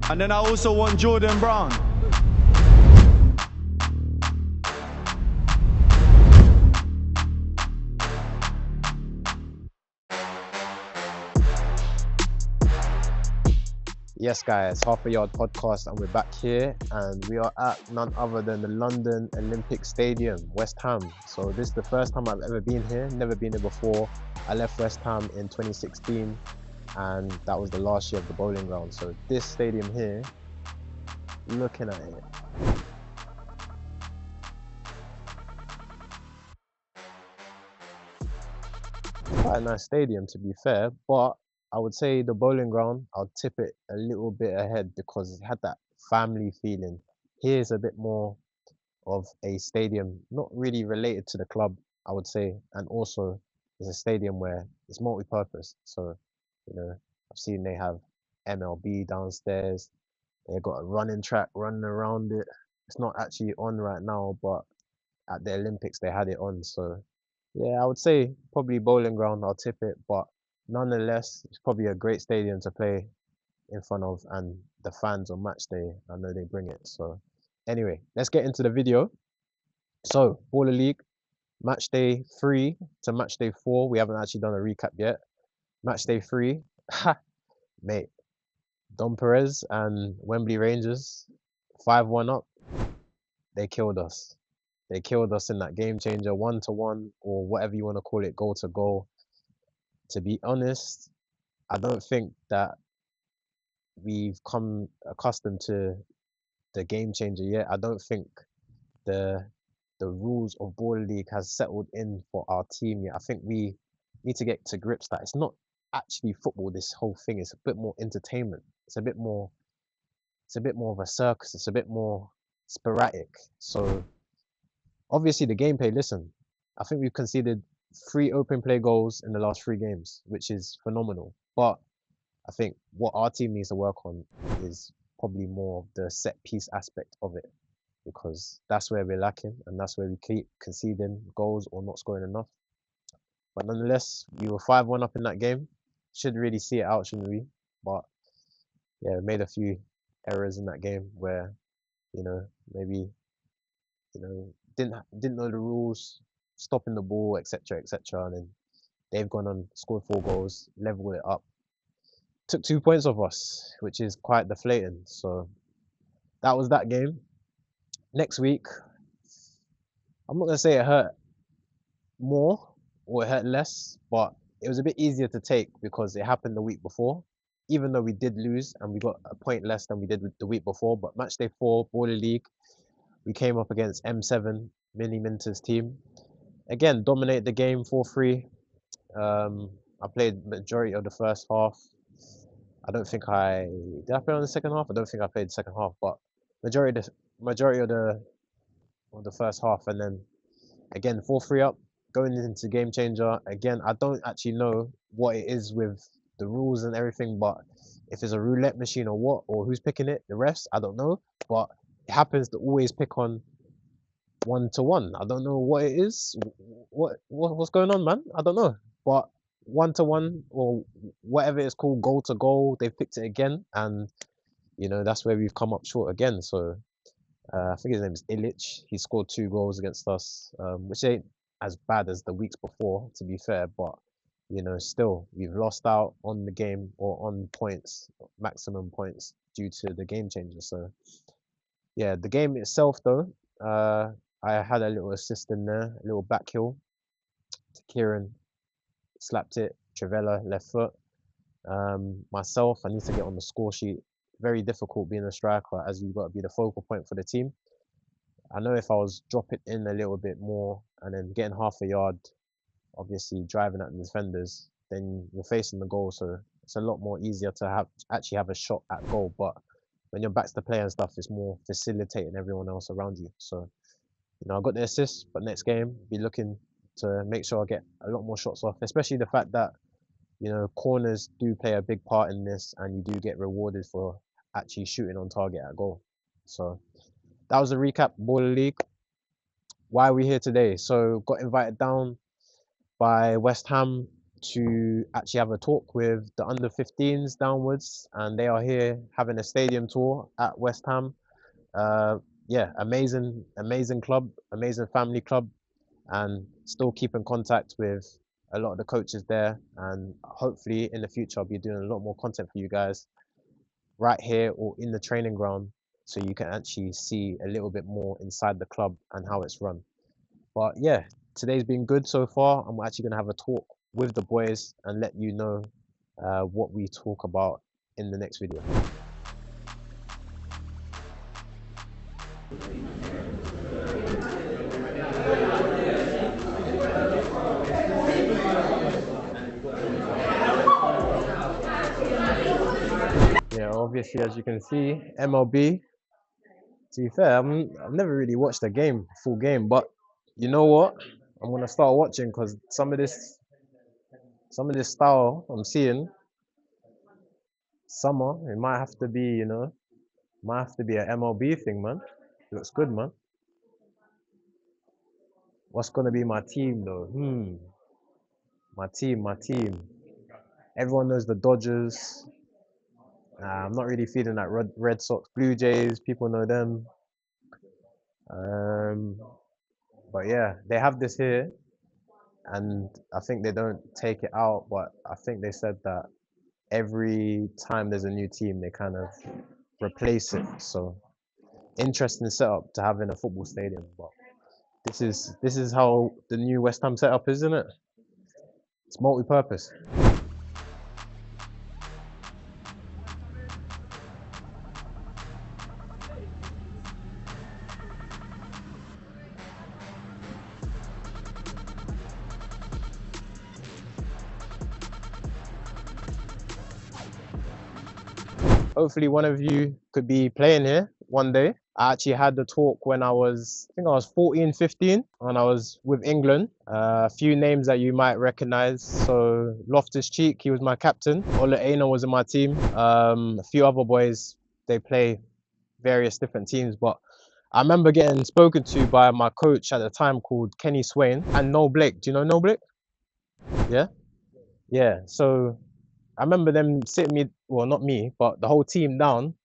And then I also want Jordan Brown. Yes, guys, Half a Yard podcast, and we're back here, and we are at none other than the London Olympic Stadium, West Ham. So this is the first time I've ever been here, never been here before. I left West Ham in 2016, and that was the last year of the Bowling Ground. So this stadium here, looking at it, quite a nice stadium to be fair, but I would say the Bowling Ground, I'll tip it a little bit ahead because it had that family feeling. Here's a bit more of a stadium not really related to the club, I would say, and also it's a stadium where it's multi-purpose. So, you know, I've seen they have MLB downstairs. They got a running track running around it. It's not actually on right now, but at the Olympics they had it on. So, yeah, I would say probably Bowling Ground. I'll tip it, but nonetheless, it's probably a great stadium to play in front of, and the fans on match day, I know they bring it. So, anyway, let's get into the video. So, Baller League, match day 3 to match day 4. We haven't actually done a recap yet. Match day 3, ha, mate. Dom Perez and Wembley Rangers, 5-1 up. They killed us. They killed us in that game changer, 1-1, or whatever you want to call it, goal to goal. To be honest, I don't think that we've come accustomed to the game changer yet. I don't think the the rules of Baller League has settled in for our team yet. I think we need to get to grips that it's not actually football. This whole thing is a bit more entertainment. It's a bit more of a circus. It's a bit more sporadic. So obviously the gameplay. Listen, I think we've conceded 3 open play goals in the last 3 games, which is phenomenal. But I think what our team needs to work on is probably more of the set piece aspect of it, because that's where we're lacking and that's where we keep conceding goals or not scoring enough. But nonetheless, we were 5-1 up in that game. Should really see it out, shouldn't we? But yeah, we made a few errors in that game where, maybe, didn't know the rules, stopping the ball, etc., etc. And then they've gone on, scored 4 goals, leveled it up, took 2 points off us, which is quite deflating. So that was that game. Next week, I'm not gonna say it hurt more or it hurt less, but it was a bit easier to take because it happened the week before. Even though we did lose and we got a point less than we did the week before, but match day 4, Baller League, we came up against M7, Mini Minter's team. Again, dominated the game 4-3. I played majority of the first half. I don't think I did I play on the second half? I don't think I played the second half, but majority of the first half, and then again 4-3 up, going into game changer. Again, I don't actually know what it is with the rules and everything, but if it's a roulette machine or what, or who's picking it, the refs, I don't know. But it happens to always pick on 1-1. I don't know what it is. What's going on, man? I don't know. But 1-1 or whatever it's called, goal to goal, they've picked it again, and that's where we've come up short again. So I think his name is Illich. He scored 2 goals against us, which ain't as bad as the weeks before, to be fair. But still, we've lost out on the game or on points, maximum points, due to the game changer. So yeah, the game itself, though, I had a little assist in there, a little back heel to Kieran, slapped it. Trivella left foot. Myself, I need to get on the score sheet. Very difficult being a striker, as you've got to be the focal point for the team. I know if I was dropping in a little bit more and then getting half a yard, obviously driving at the defenders, then you're facing the goal. So it's a lot more easier to actually have a shot at goal. But when your back's to play and stuff, it's more facilitating everyone else around you. So, I got the assist, but next game, be looking to make sure I get a lot more shots off, especially the fact that, corners do play a big part in this, and you do get rewarded for actually shooting on target at goal. So that was a recap, Baller League. Why are we here today? So got invited down by West Ham. to actually have a talk with the under 15s downwards, and they are here having a stadium tour at West Ham. Yeah, amazing club, amazing family club, and still keep in contact with a lot of the coaches there. And hopefully in the future, I'll be doing a lot more content for you guys right here or in the training ground, so you can actually see a little bit more inside the club and how it's run. But yeah, today's been good so far. I'm actually going to have a talk with the boys and let you know what we talk about in the next video. Yeah, obviously, as you can see, MLB. To be fair, I've never really watched a game, full game, but you know what? I'm gonna start watching because some of this style I'm seeing, summer, it might have to be, might have to be an MLB thing, man. Looks good, man. What's gonna be my team though? My team. Everyone knows the Dodgers. I'm not really feeling that Red Sox, Blue Jays. People know them. Um, but yeah, they have this here, and I think they don't take it out. But I think they said that every time there's a new team, they kind of replace it. So interesting setup to have in a football stadium. But this is how the new West Ham setup is, isn't it? It's multi-purpose. Hopefully one of you could be playing here one day. I actually had the talk when I think I was 14, 15, and I was with England. A few names that you might recognize. So Loftus-Cheek, he was my captain. Ola Aina was in my team. A few other boys, they play various different teams, but I remember getting spoken to by my coach at the time called Kenny Swain and Noel Blake. Do you know Noel Blake? Yeah? Yeah. So I remember them sitting me, well, not me, but the whole team down.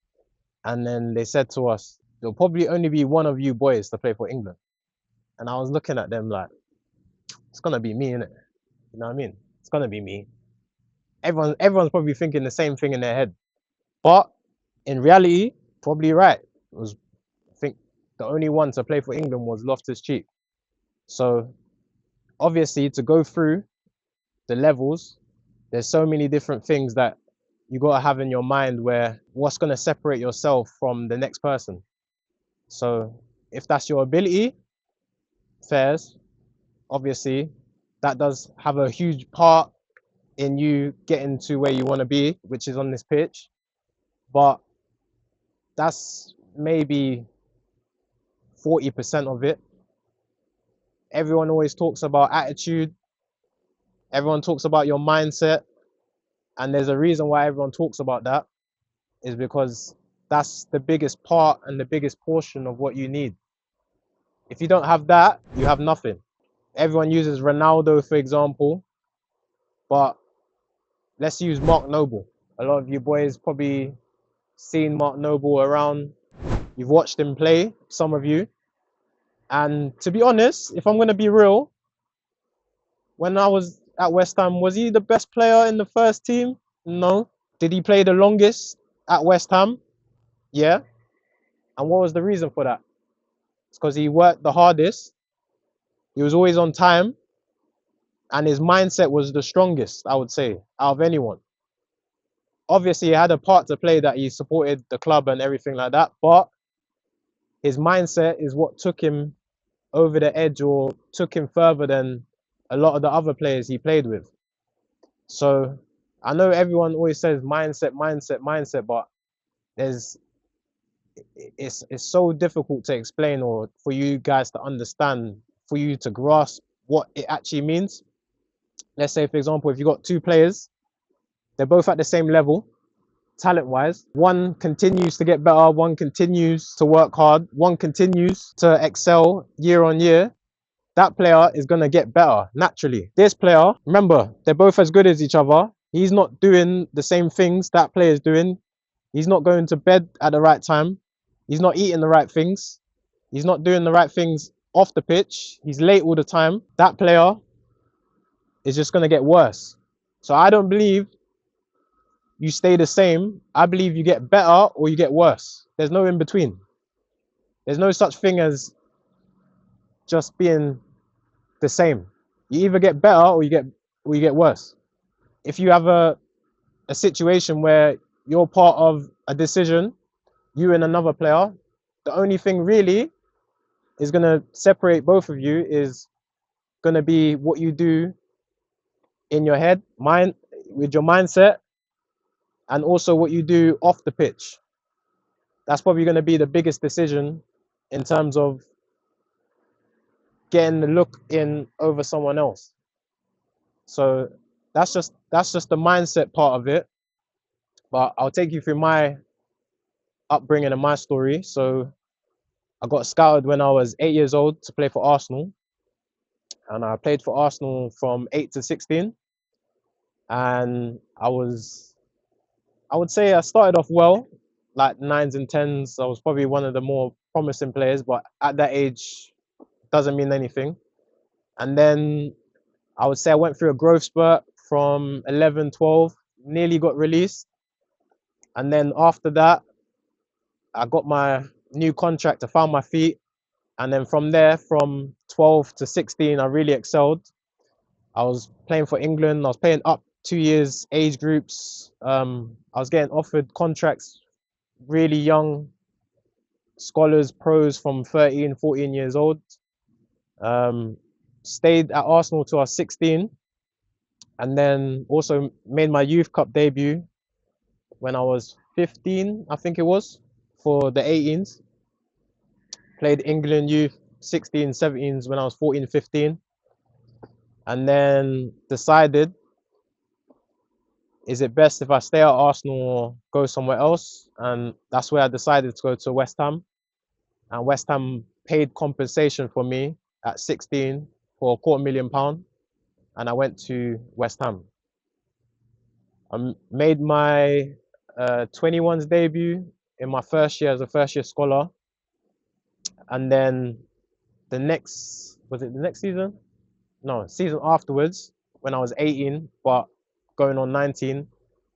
And then they said to us, there'll probably only be one of you boys to play for England. And I was looking at them like, it's gonna be me, innit? You know what I mean? It's gonna be me. Everyone's probably thinking the same thing in their head. But in reality, probably right. It was, I think the only one to play for England was Loftus-Cheek. So obviously to go through the levels, there's so many different things that you got to have in your mind where what's going to separate yourself from the next person. So if that's your ability, fairs, obviously that does have a huge part in you getting to where you want to be, which is on this pitch. But that's maybe 40% of it. Everyone always talks about attitude. Everyone talks about your mindset. And there's a reason why everyone talks about that, is because that's the biggest part and the biggest portion of what you need. If you don't have that, you have nothing. Everyone uses Ronaldo, for example, but let's use Mark Noble. A lot of you boys probably seen Mark Noble around. You've watched him play, some of you. And to be honest, if I'm going to be real, when I was at West Ham, was he the best player in the first team? No. Did he play the longest at West Ham? Yeah. And what was the reason for that? It's because he worked the hardest. He was always on time. And his mindset was the strongest, I would say, out of anyone. Obviously, he had a part to play that he supported the club and everything like that. But his mindset is what took him over the edge or took him further than a lot of the other players he played with. So I know everyone always says mindset, but it's so difficult to explain or for you guys to understand, for you to grasp what it actually means. Let's say, for example, if you've got two players, they're both at the same level, talent-wise. One continues to get better, one continues to work hard, one continues to excel year on year. that player is going to get better naturally. This player, remember, they're both as good as each other. He's not doing the same things that player is doing. He's not going to bed at the right time. He's not eating the right things. He's not doing the right things off the pitch. He's late all the time. That player is just going to get worse. So I don't believe you stay the same. I believe you get better or you get worse. There's no in between. There's no such thing as just being the same. You either get better or you get worse. If you have a situation where you're part of a decision, you and another player, the only thing really is going to separate both of you is going to be what you do in your head, mind, with your mindset, and also what you do off the pitch. That's probably going to be the biggest decision in terms of getting the look in over someone else. So that's just the mindset part of it. But I'll take you through my upbringing and my story. So I got scouted when I was 8 years old to play for Arsenal, and I played for Arsenal from 8 to 16. And I would say I started off well, like 9s and 10s. I was probably one of the more promising players, but at that age, doesn't mean anything. And then I would say I went through a growth spurt from 11, 12, nearly got released. And then after that, I got my new contract, I found my feet. And then from there, from 12 to 16, I really excelled. I was playing for England. I was playing up 2 years age groups. I was getting offered contracts, really young scholars, pros from 13, 14 years old. Stayed at Arsenal till I was 16, and then also made my youth cup debut when I was 15, I think it was, for the 18s. Played England youth 16, 17s when I was 14, 15, and then decided, is it best if I stay at Arsenal or go somewhere else? And that's where I decided to go to West Ham. And West Ham paid compensation for me at 16 for £250,000, and I went to West Ham. I made my 21s debut in my first year as a first-year scholar, and then was it the next season? No, season afterwards, when I was 18, but going on 19,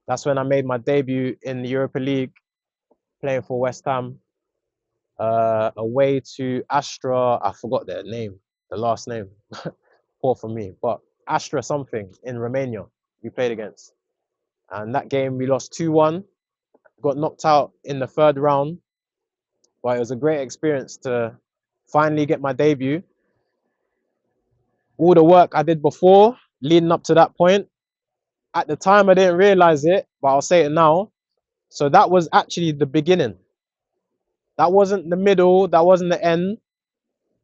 that's when I made my debut in the Europa League, playing for West Ham, away to Astra. I forgot their name, the last name, poor for me, but Astra something in Romania we played against. And that game we lost 2-1, got knocked out in the third round, but it was a great experience to finally get my debut. All the work I did before, leading up to that point, at the time I didn't realize it, but I'll say it now. So that was actually the beginning. That wasn't the middle, that wasn't the end,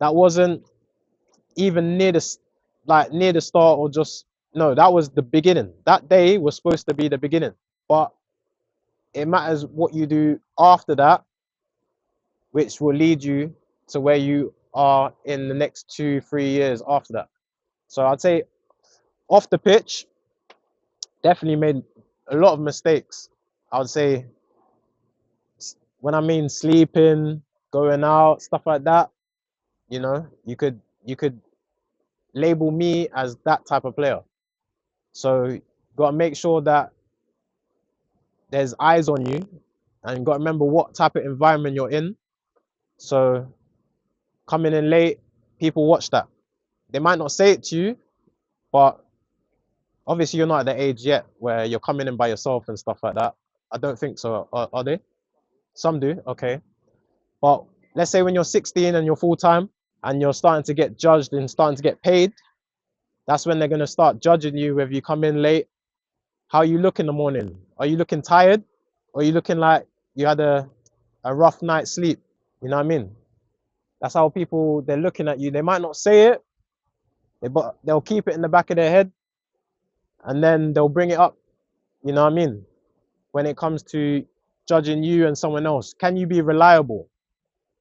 that wasn't even near the start, or just, no, that was the beginning. That day was supposed to be the beginning, but it matters what you do after that, which will lead you to where you are in the next 2-3 years after that. So I'd say off the pitch, definitely made a lot of mistakes. I would say, when I mean sleeping, going out, stuff like that, you know, you could label me as that type of player. So you got to make sure that there's eyes on you, and you got to remember what type of environment you're in. So coming in late, people watch that. They might not say it to you, but obviously you're not at the age yet where you're coming in by yourself and stuff like that. I don't think so. Are they? Some do, okay. But let's say when you're 16 and you're full-time and you're starting to get judged and starting to get paid, that's when they're going to start judging you whether you come in late. How you look in the morning? Are you looking tired? Or are you looking like you had a rough night's sleep? You know what I mean? That's how people, they're looking at you. They might not say it, but they'll keep it in the back of their head, and then they'll bring it up, you know what I mean? When it comes to judging you and someone else, can you be reliable?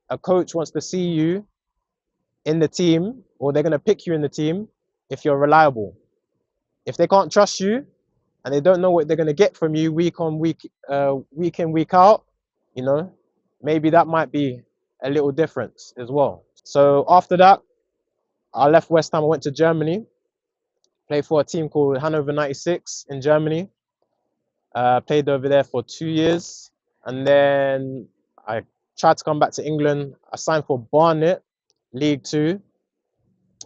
A coach wants to see you in the team, or they're going to pick you in the team if you're reliable. If they can't trust you and they don't know what they're going to get from you week on week, week in, week out, you know, maybe that might be a little difference as well. So after that, I left West Ham. I went to Germany, played for a team called Hannover 96 in Germany. Played over there for 2 years, and then I tried to come back to England. I signed for Barnet, League Two.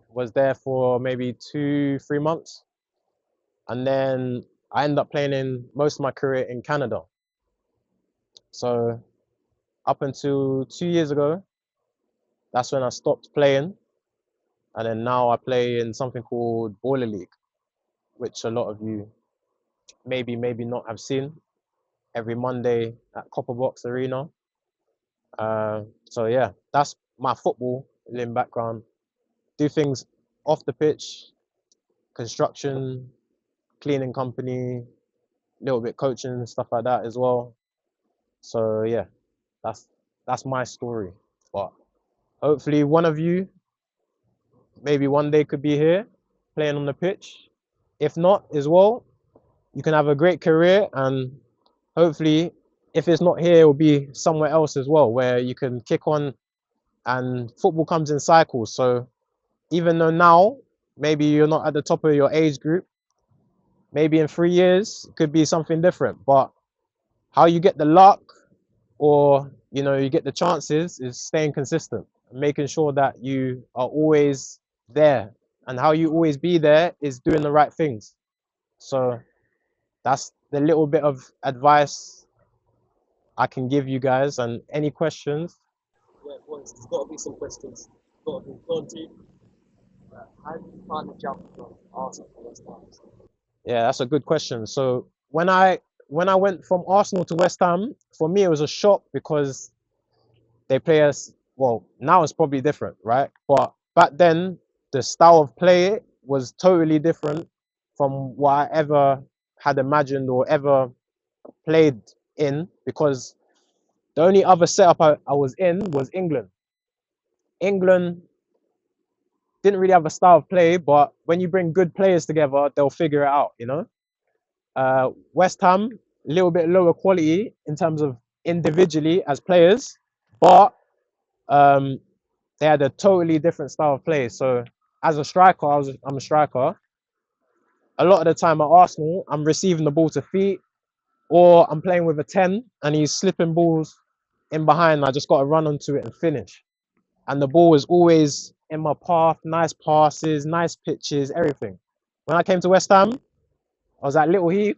Was there for maybe 2, 3 months, and then I ended up playing in most of my career in Canada. So up until 2 years ago, that's when I stopped playing, and then now I play in something called Baller League, which a lot of you maybe not have seen every Monday at Copper Box Arena. So yeah, that's my football background. Do things off the pitch, construction, cleaning company, little bit coaching, stuff like that as well. So yeah, that's that's my story. But hopefully one of you maybe one day could be here playing on the pitch. If not as well, you can have a great career, and hopefully if it's not here, it will be somewhere else as well where you can kick on, and football comes in cycles. So even though now maybe you're not at the top of your age group, maybe in 3 years it could be something different. But how you get the luck, or you get the chances, is staying consistent, making sure that you are always there. And how you always be there is doing the right things. So that's the little bit of advice I can give you guys. And any questions? Yeah, boys, there's got to be some questions. Got to be. Go on, team. How do you find the jump from Arsenal to West Ham? Yeah, that's a good question. So when I went from Arsenal to West Ham, for me it was a shock because they play us well. Now it's probably different, right? But back then the style of play was totally different from what I ever had imagined or ever played in, because the only other setup I was in was England. England didn't really have a style of play, but when you bring good players together, they'll figure it out. West Ham, a little bit lower quality in terms of individually as players, but um, they had a totally different style of play. So as a striker, I'm a striker. A lot of the time at Arsenal, I'm receiving the ball to feet, or I'm playing with a 10 and he's slipping balls in behind. I just got to run onto it and finish. And the ball was always in my path, nice passes, nice pitches, everything. When I came to West Ham, I was at Little Heath,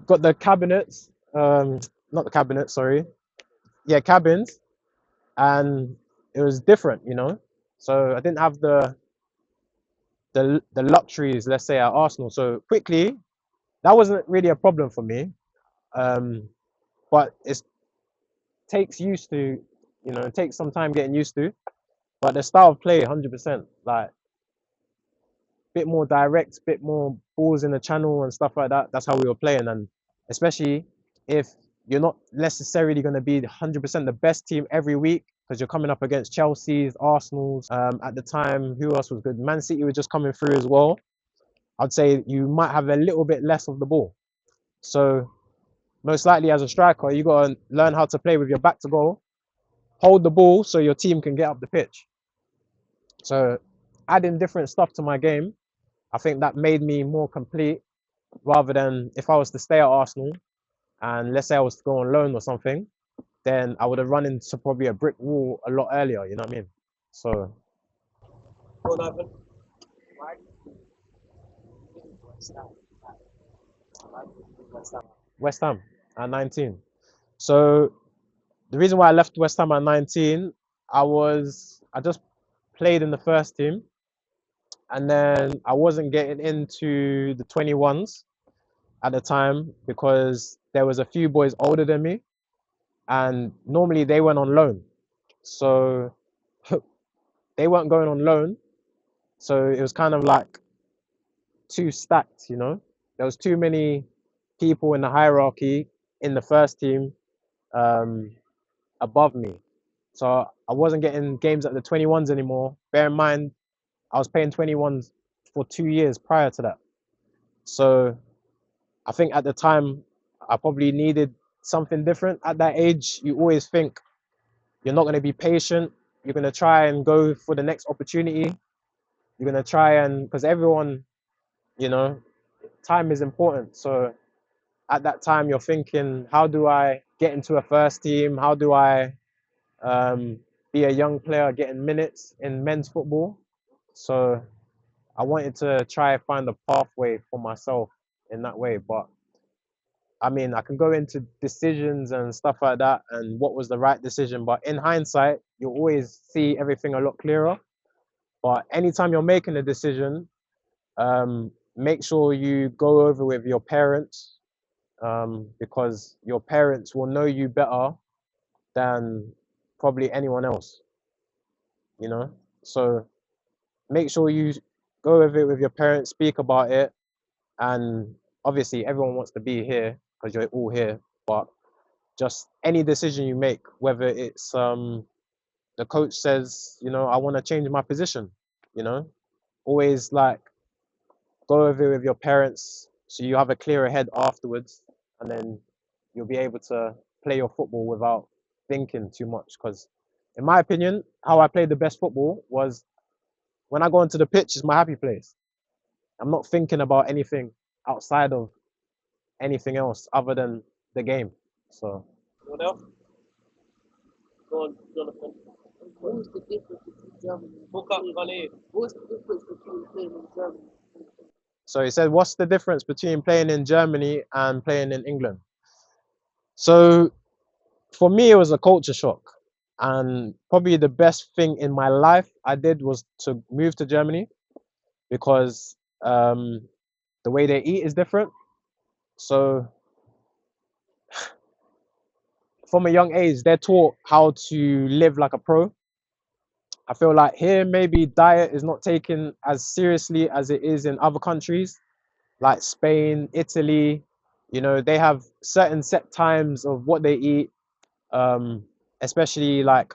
got the cabinets, not the cabinet, sorry. Yeah, cabins. And it was different. So I didn't have the luxuries, let's say, at Arsenal. So quickly, that wasn't really a problem for me. But it takes used to, it takes some time getting used to. But the style of play, 100%, like bit more direct, bit more balls in the channel and stuff like that. That's how we were playing, and especially if you're not necessarily going to be 100% the best team every week, because you're coming up against Chelsea's, Arsenal's. At the time, who else was good? Man City was just coming through as well. I'd say you might have a little bit less of the ball. So most likely as a striker, you got to learn how to play with your back to goal, hold the ball so your team can get up the pitch. So adding different stuff to my game, I think that made me more complete, rather than if I was to stay at Arsenal and let's say I was to go on loan or something, then I would have run into probably a brick wall a lot earlier, you know what I mean? So Well, Ivan, why did you leave West Ham? Why did you leave West Ham? West Ham at 19. So the reason why I left West Ham at 19, I just played in the first team, and then I wasn't getting into the 21s at the time because there was a few boys older than me, and normally they went on loan. So they weren't going on loan. So it was kind of like too stacked. There was too many people in the hierarchy in the first team above me. So I wasn't getting games at the 21s anymore. Bear in mind, I was playing 21s for 2 years prior to that. So I think at the time, I probably needed something different. At that age, you always think you're not going to be patient. You're going to try and go for the next opportunity. You're going to try and, because everyone, you know, time is important. So at that time, you're thinking, how do I get into a first team? How do I um, be a young player getting minutes in men's football? So I wanted to try and find a pathway for myself in that way. But I mean, I can go into decisions and stuff like that and what was the right decision. But in hindsight, you always see everything a lot clearer. But anytime you're making a decision, make sure you go over with your parents, because your parents will know you better than probably anyone else, you know? So make sure you go over it with your parents, speak about it. And obviously, everyone wants to be here because you're all here. But just any decision you make, whether it's the coach says, I want to change my position, you know, always like go over it with your parents so you have a clearer head afterwards, and then you'll be able to play your football without thinking too much. Because, in my opinion, how I played the best football was when I go onto the pitch, is my happy place. I'm not thinking about anything outside of anything else other than the game. So What else? Go on, Jonathan. What was the difference between Germany and Book up, Khalid. What's the difference between playing in Germany? So he said, what's the difference between playing in Germany and playing in England? So for me, it was a culture shock. And probably the best thing in my life I did was to move to Germany, because the way they eat is different. So from a young age, they're taught how to live like a pro. I feel like here, maybe diet is not taken as seriously as it is in other countries like Spain, Italy. They have certain set times of what they eat, especially like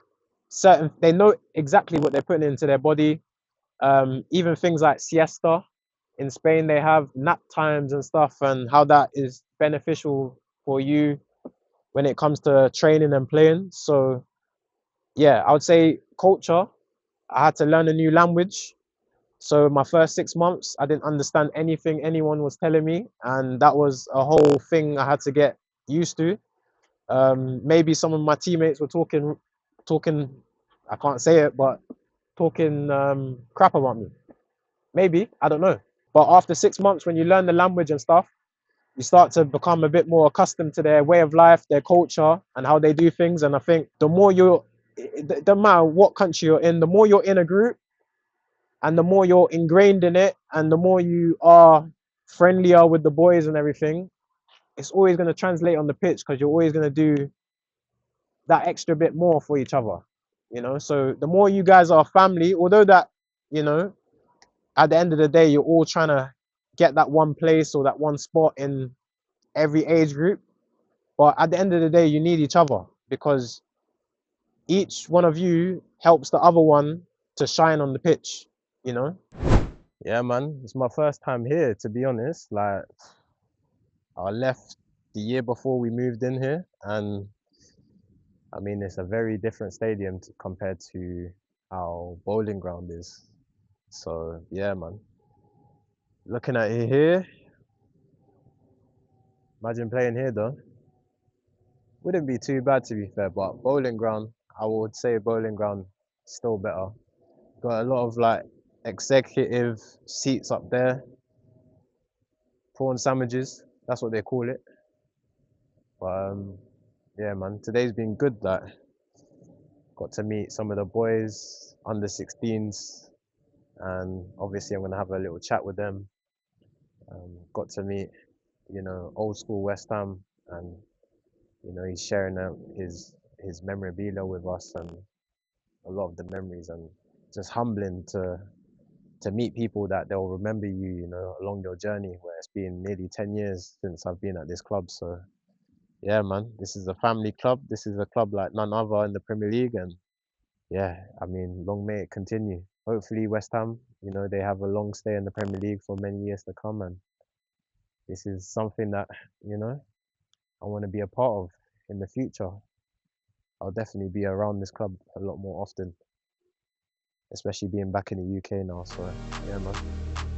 they know exactly what they're putting into their body. Even things like siesta in Spain, they have nap times and stuff, and how that is beneficial for you when it comes to training and playing. So, yeah, I would say culture. I had to learn a new language. So my first 6 months, I didn't understand anything anyone was telling me, and that was a whole thing I had to get used to. Maybe some of my teammates were talking. I can't say it, but talking crap about me. Maybe, I don't know. But after 6 months, when you learn the language and stuff, you start to become a bit more accustomed to their way of life, their culture, and how they do things. And I think the more it doesn't matter what country you're in, the more you're in a group and the more you're ingrained in it and the more you are friendlier with the boys and everything, it's always going to translate on the pitch, because you're always going to do that extra bit more for each other. So the more you guys are family, although that, you know, at the end of the day, you're all trying to get that one place or that one spot in every age group. But at the end of the day, you need each other, because each one of you helps the other one to shine on the pitch, you know? Yeah, man, it's my first time here, to be honest. Like, I left the year before we moved in here, and I mean, it's a very different stadium compared to how Bowling Ground is. So, yeah, man. Looking at it here, imagine playing here though. Wouldn't be too bad, to be fair, but Bowling Ground, I would say Bowling Ground still better. Got a lot of like executive seats up there, prawn sandwiches, that's what they call it. But yeah, man, today's been good. Like, got to meet some of the boys, under 16s, and obviously I'm gonna have a little chat with them. Got to meet, old school West Ham, and he's sharing out his memorabilia with us and a lot of the memories, and just humbling to meet people that they'll remember you, along your journey, where it's been nearly 10 years since I've been at this club. So yeah, man, this is a family club. This is a club like none other in the Premier League, and yeah, I mean, long may it continue. Hopefully, West Ham, you know, they have a long stay in the Premier League for many years to come, and this is something that, you know, I want to be a part of in the future. I'll definitely be around this club a lot more often, especially being back in the UK now. So, yeah, man.